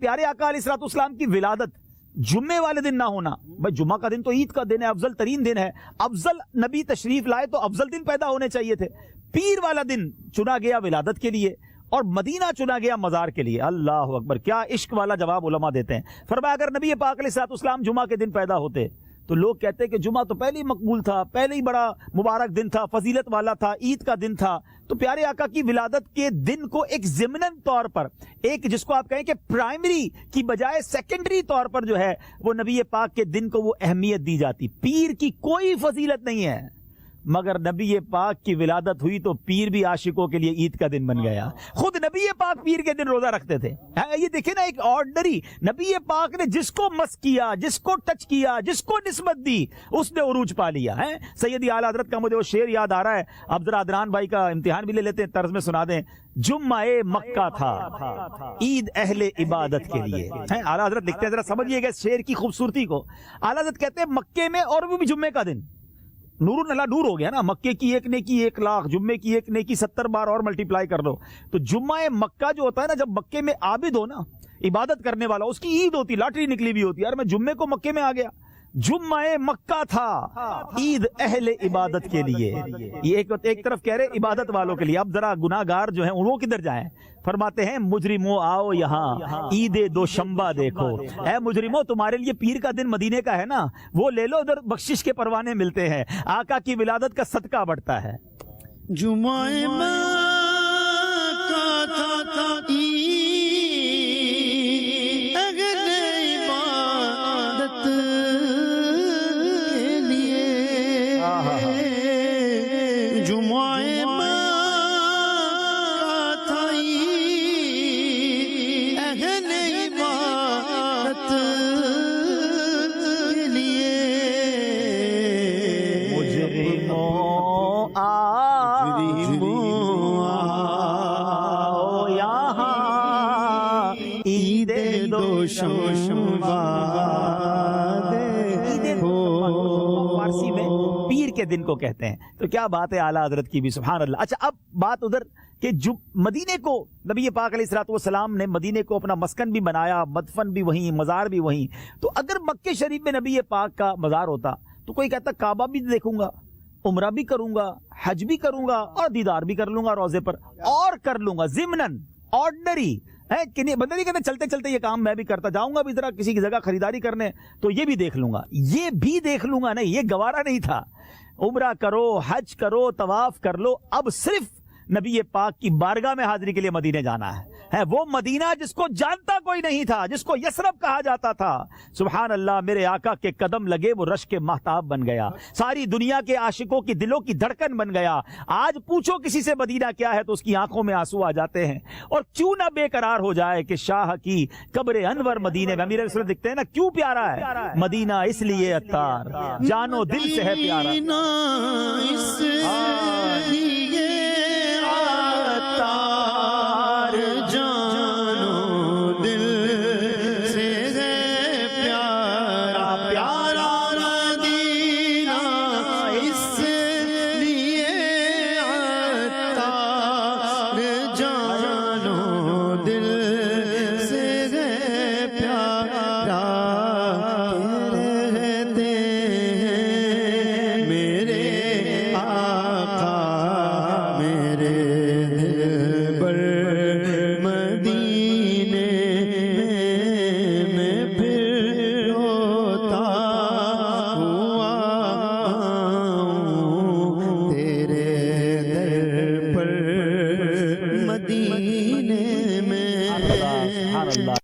پیارے آقا علیہ الصلوۃ والسلام کی ولادت جمعے والے دن نہ ہونا، بھائی جمعہ کا دن تو عید کا دن ہے، افضل ترین دن ہے، افضل نبی تشریف لائے تو افضل دن پیدا ہونے چاہیے تھے۔ پیر والا دن چنا گیا ولادت کے لیے اور مدینہ چنا گیا مزار کے لیے۔ اللہ اکبر، کیا عشق والا جواب علماء دیتے ہیں۔ فرمایا اگر نبی پاک علیہ الصلوۃ والسلام جمعہ کے دن پیدا ہوتے تو لوگ کہتے ہیں کہ جمعہ تو پہلے ہی مقبول تھا، پہلے ہی بڑا مبارک دن تھا، فضیلت والا تھا، عید کا دن تھا۔ تو پیارے آقا کی ولادت کے دن کو ایک ضمناً طور پر، ایک جس کو آپ کہیں کہ پرائمری کی بجائے سیکنڈری طور پر جو ہے وہ نبی پاک کے دن کو وہ اہمیت دی جاتی۔ پیر کی کوئی فضیلت نہیں ہے، مگر نبی پاک کی ولادت ہوئی تو پیر بھی عاشقوں کے لیے عید کا دن بن گیا۔ خود نبی پاک پیر کے دن روزہ رکھتے تھے۔ یہ دیکھیں نا، ایک آرڈنری نبی پاک نے جس کو مس کیا، جس کو ٹچ کیا، جس کو نسبت دی، اس نے عروج پا لیا ہے۔ سیدی اعلیٰ حضرت کا مجھے وہ شعر یاد آ رہا ہے، اب ذرا عدنان بھائی کا امتحان بھی لے لیتے ہیں، طرز میں سنا دیں۔ جمعہ مکہ تھا عید اہل عبادت کے لیے۔ اعلیٰ حضرت لکھتے ہیں، ذرا سمجھیے گا شعر کی خوبصورتی کو۔ اعلیٰ حضرت کہتے ہیں مکے میں، اور وہ بھی جمعے کا دن، نور اللہ نور ہو گیا نا، مکے کی ایک نیکی 1,00,000، جمعے کی ایک نیکی 70 بار اور ملٹیپلائی کر دو تو جمعہ مکہ جو ہوتا ہے نا، جب مکے میں عابد ہو نا، عبادت کرنے والا، اس کی عید ہوتی، لاٹری نکلی بھی ہوتی ہے، یار میں جمعے کو مکے میں آ گیا۔ جمعہ مکہ تھا عید اہل عبادت کے لیے۔ یہ ایک طرف کہہ رہے عبادت والوں کے لیے، اب ذرا گناہگار جو ہیں وہ کدھر جائیں؟ فرماتے ہیں مجرموں آؤ یہاں عید دوشنبہ دیکھو۔ اے مجرموں، تمہارے لیے پیر کا دن مدینے کا ہے نا، وہ لے لو، ادھر بخشش کے پروانے ملتے ہیں، آقا کی ولادت کا صدقہ بڑھتا ہے۔ جمعہ مکہ تھا فارسی میں پیر کے دن کو کہتے ہیں۔ تو کیا بات ہے اعلیٰ حضرت کی بھی، سبحان اللہ۔ اچھا، اب بات ادھر کہ جو مدینے کو نبی پاک علیہ الصلوۃ والسلام نے مدینے کو اپنا مسکن بھی بنایا، مدفن بھی وہیں، مزار بھی وہیں، تو اگر مکہ شریف میں نبی پاک کا مزار ہوتا تو کوئی کہتا کعبہ بھی دیکھوں گا، عمرہ بھی کروں گا، حج بھی کروں گا، اور دیدار بھی کر لوں گا روزے پر، اور کر لوں گا ضمناً آرڈنری ہے کہ نہیں؟ بندہ نہیں کہتا چلتے چلتے یہ کام میں بھی کرتا جاؤں گا، بھی ذرا کسی کی جگہ خریداری کرنے تو یہ بھی دیکھ لوں گا، یہ بھی دیکھ لوں گا، نہیں، یہ گوارا نہیں تھا۔ عمرہ کرو، حج کرو، طواف کر لو، اب صرف نبی پاک کی بارگاہ میں حاضری کے لیے مدینے جانا ہے وہ مدینہ جس کو جانتا کوئی نہیں تھا، جس کو یثرب کہا جاتا تھا۔ سبحان اللہ، میرے آقا کے قدم لگے وہ رشک مہتاب بن گیا، ساری دنیا کے عاشقوں کی دلوں کی دھڑکن بن گیا۔ آج پوچھو کسی سے مدینہ کیا ہے تو اس کی آنکھوں میں آنسو آ جاتے ہیں، اور کیوں نہ بے قرار ہو جائے کہ شاہ کی قبر انور مدینے میں۔ امیر رسول دکھتے ہیں نا، کیوں پیارا ہے مدینہ، اس لیے عطار جانو دل سے ہے پیارا، جانو دل سے ہے پیارا، پیارا مدینہ اس لیے عطار، جانو دل سے ہے پیارا، رہتے ہیں میرے آقا میرے دل پر مدینے میں پھر روتا ہوا ہوں تیرے در پر مدینے میں۔ سبحان اللہ۔